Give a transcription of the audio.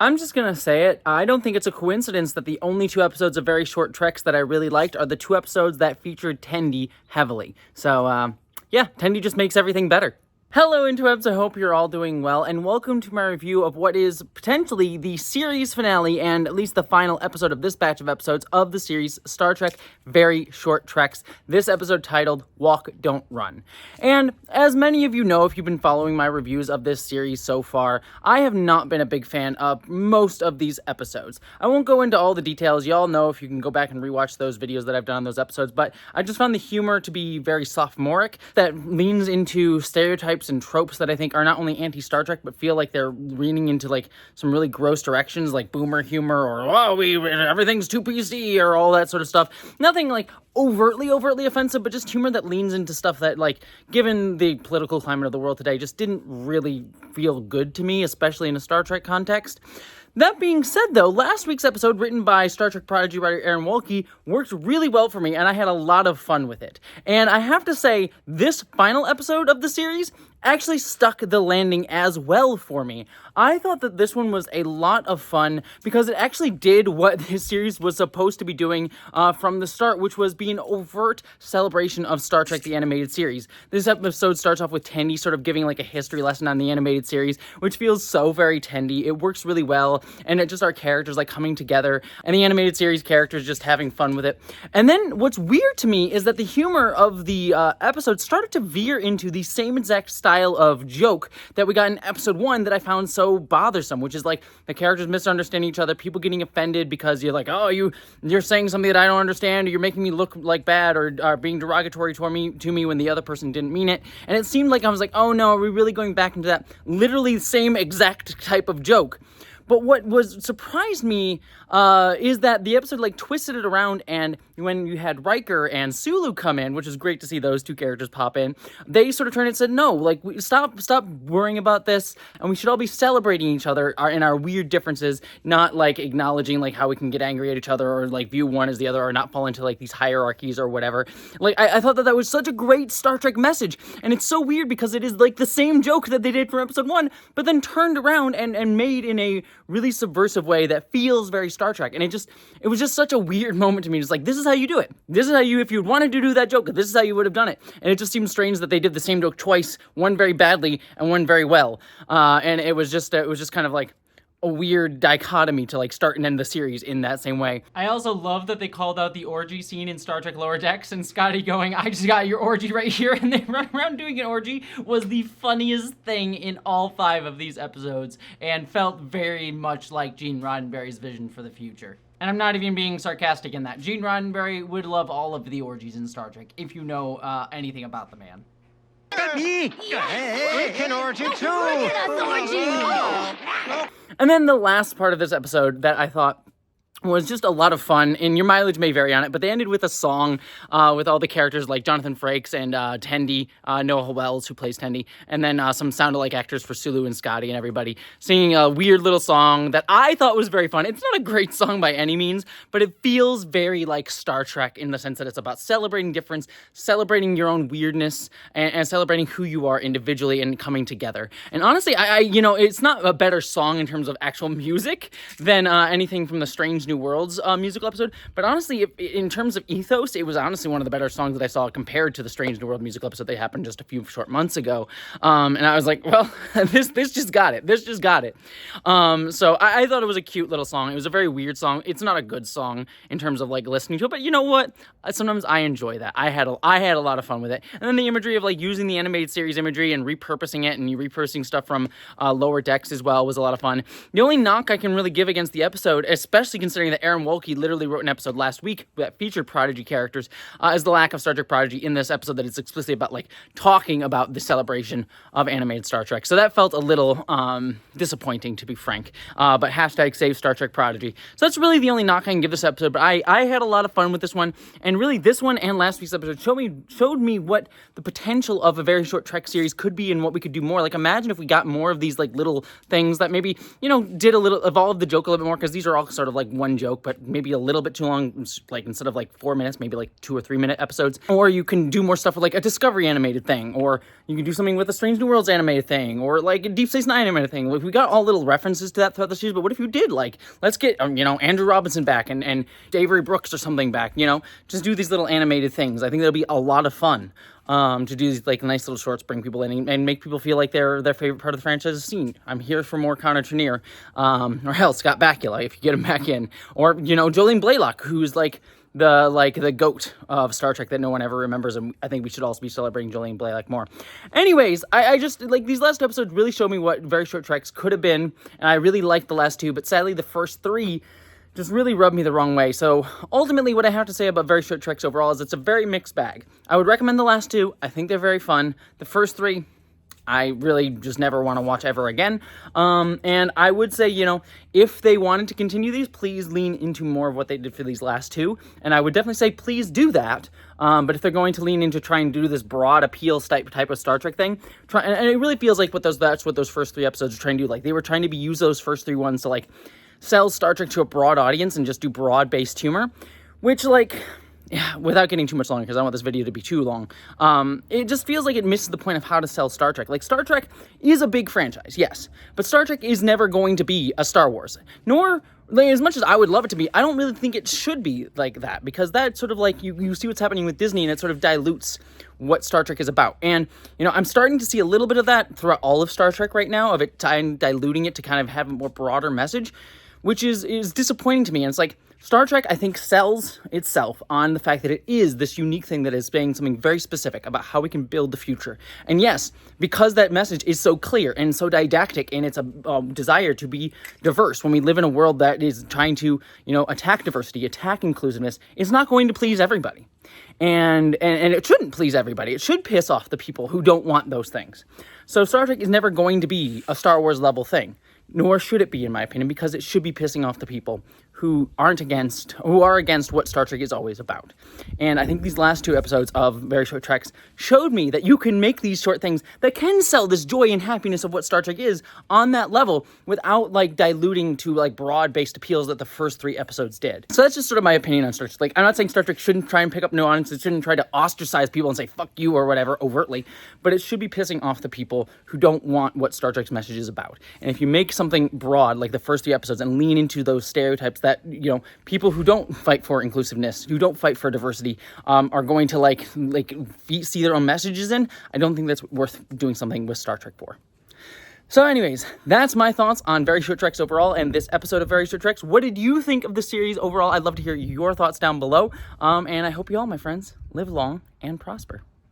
I'm just gonna say it. I don't think it's a coincidence that the only 2 episodes of Very Short Treks that I really liked are the 2 episodes that featured Tendi heavily. So, yeah, Tendi just makes everything better. Hello, interwebs, I hope you're all doing well, and welcome to my review of what is potentially the series finale, and at least the final episode of this batch of episodes of the series Star Trek Very Short Treks, this episode titled Walk, Don't Run. And as many of you know, if you've been following my reviews of this series so far, I have not been a big fan of most of these episodes. I won't go into all the details, y'all know if you can go back and rewatch those videos that I've done on those episodes, but I just found the humor to be very sophomoric, that leans into stereotypes and tropes that I think are not only anti-Star Trek, but feel like they're leaning into like some really gross directions, like boomer humor, or everything's too PC, or all that sort of stuff. Nothing like overtly offensive, but just humor that leans into stuff that, like, given the political climate of the world today, just didn't really feel good to me, especially in a Star Trek context. That being said, though, last week's episode, written by Star Trek prodigy writer Aaron Wolke, worked really well for me, and I had a lot of fun with it. And I have to say, this final episode of the series actually stuck the landing as well for me. I thought that this one was a lot of fun because it actually did what this series was supposed to be doing from the start, which was be an overt celebration of Star Trek the Animated Series. This episode starts off with Tendi sort of giving like a history lesson on the animated series, which feels so very Tendi. It works really well, and it just our characters like coming together, and the animated series characters just having fun with it. And then what's weird to me is that the humor of the episode started to veer into the same exact style of joke that we got in episode 1 that I found so bothersome, which is like the characters misunderstanding each other, people getting offended because you're like, oh, you're saying something that I don't understand, or you're making me look like bad, or being derogatory to me when the other person didn't mean it. And it seemed like I was like, oh no, are we really going back into that literally same exact type of joke? But what surprised me is that the episode like twisted it around, and when you had Riker and Sulu come in, which is great to see those two characters pop in, they sort of turned and said, no, like, stop worrying about this, and we should all be celebrating each other in our weird differences, not like acknowledging like how we can get angry at each other, or like view one as the other, or not fall into like these hierarchies or whatever. Like, I thought that was such a great Star Trek message, and it's so weird because it is like the same joke that they did from episode 1, but then turned around and made in a really subversive way that feels very Star Trek. And it was just such a weird moment to me. It's like, this is how you do it. This is how you, if you wanted to do that joke, this is how you would have done it. And it just seemed strange that they did the same joke twice, one very badly and one very well. And it was just kind of like a weird dichotomy to like start and end the series in that same way. I also love that they called out the orgy scene in Star Trek Lower Decks, and Scotty going, I just got your orgy right here, and they run around doing an orgy, was the funniest thing in all 5 of these episodes, and felt very much like Gene Roddenberry's vision for the future. And I'm not even being sarcastic in that. Gene Roddenberry would love all of the orgies in Star Trek, if you know anything about the man. We can orgy too! And then the last part of this episode that I thought was just a lot of fun, and your mileage may vary on it, but they ended with a song with all the characters like Jonathan Frakes and Tendi, Noah Wells, who plays Tendi, and then some sound-alike actors for Sulu and Scotty and everybody, singing a weird little song that I thought was very fun. It's not a great song by any means, but it feels very like Star Trek in the sense that it's about celebrating difference, celebrating your own weirdness, and celebrating who you are individually and coming together. And honestly, I it's not a better song in terms of actual music than anything from the Strange New Worlds musical episode, but honestly, in terms of ethos, it was honestly one of the better songs that I saw compared to the Strange New World musical episode that happened just a few short months ago. And I was like, well, this just got it. This just got it. So I thought it was a cute little song. It was a very weird song. It's not a good song in terms of like listening to it, but you know what? Sometimes I enjoy that. I had a lot of fun with it. And then the imagery of like using the animated series imagery and repurposing it, and repurposing stuff from Lower Decks as well, was a lot of fun. The only knock I can really give against the episode, especially considering that Aaron Wolke literally wrote an episode last week that featured Prodigy characters, is the lack of Star Trek Prodigy in this episode, that it's explicitly about like talking about the celebration of animated Star Trek. So that felt a little disappointing, to be frank. But hashtag save Star Trek Prodigy. So that's really the only knock I can give this episode, but I had a lot of fun with this one, and really this one and last week's episode showed me what the potential of a Very Short Trek series could be, and what we could do more. Like, imagine if we got more of these like little things that maybe, did a little, evolve the joke a little bit more, because these are all sort of like one one joke, but maybe a little bit too long, like instead of like 4 minutes, maybe like 2 or 3 minute episodes. Or you can do more stuff with like a Discovery animated thing, or you can do something with a Strange New Worlds animated thing, or like a Deep Space Nine animated thing. Like, we got all little references to that throughout the series, but what if you did, like, let's get, Andrew Robinson back and Avery Brooks or something back, just do these little animated things. I think that'll be a lot of fun. To do these like nice little shorts, bring people in and make people feel like their favorite part of the franchise is seen. I'm here for more Connor Trinneer, or hell, Scott Bakula if you get him back in, or Jolene Blaylock, who's like the goat of Star Trek that no one ever remembers, and I think we should also be celebrating Jolene Blaylock more. Anyways, I just like these last episodes really showed me what Very Short Treks could have been, and I really liked the last two, but sadly the first three just really rubbed me the wrong way. So ultimately what I have to say about Very Short Treks overall is it's a very mixed bag. I would recommend the last two. I think they're very fun. The first three, I really just never want to watch ever again. And I would say, if they wanted to continue these, please lean into more of what they did for these last two. And I would definitely say, please do that. But if they're going to lean into trying to do this broad appeal type of Star Trek thing, and it really feels like that's what those first three episodes are trying to do. Like, they were trying to use those first three ones to like sell Star Trek to a broad audience and just do broad-based humor, which, without getting too much longer, because I don't want this video to be too long, it just feels like it misses the point of how to sell Star Trek. Like, Star Trek is a big franchise, yes, but Star Trek is never going to be a Star Wars, nor, as much as I would love it to be, I don't really think it should be like that, because that sort of you see what's happening with Disney, and it sort of dilutes what Star Trek is about. And, I'm starting to see a little bit of that throughout all of Star Trek right now, of it diluting it to kind of have a more broader message, which is disappointing to me. And it's like, Star Trek, I think, sells itself on the fact that it is this unique thing that is saying something very specific about how we can build the future. And yes, because that message is so clear and so didactic in its desire to be diverse, when we live in a world that is trying to, attack diversity, attack inclusiveness, it's not going to please everybody. And it shouldn't please everybody. It should piss off the people who don't want those things. So Star Trek is never going to be a Star Wars level thing. Nor should it be, in my opinion, because it should be pissing off the people who are against what Star Trek is always about. And I think these last two episodes of Very Short Treks showed me that you can make these short things that can sell this joy and happiness of what Star Trek is on that level without diluting to broad-based appeals that the first three episodes did. So that's just sort of my opinion on Star Trek. I'm not saying Star Trek shouldn't try and pick up new audiences, it shouldn't try to ostracize people and say fuck you or whatever overtly, but it should be pissing off the people who don't want what Star Trek's message is about. And if you make something broad like the first three episodes and lean into those stereotypes that people who don't fight for inclusiveness, who don't fight for diversity, are going to see their own messages in, I don't think that's worth doing something with Star Trek for. So anyways, that's my thoughts on Very Short Treks overall and this episode of Very Short Treks. What did you think of the series overall? I'd love to hear your thoughts down below. And I hope you all, my friends, live long and prosper.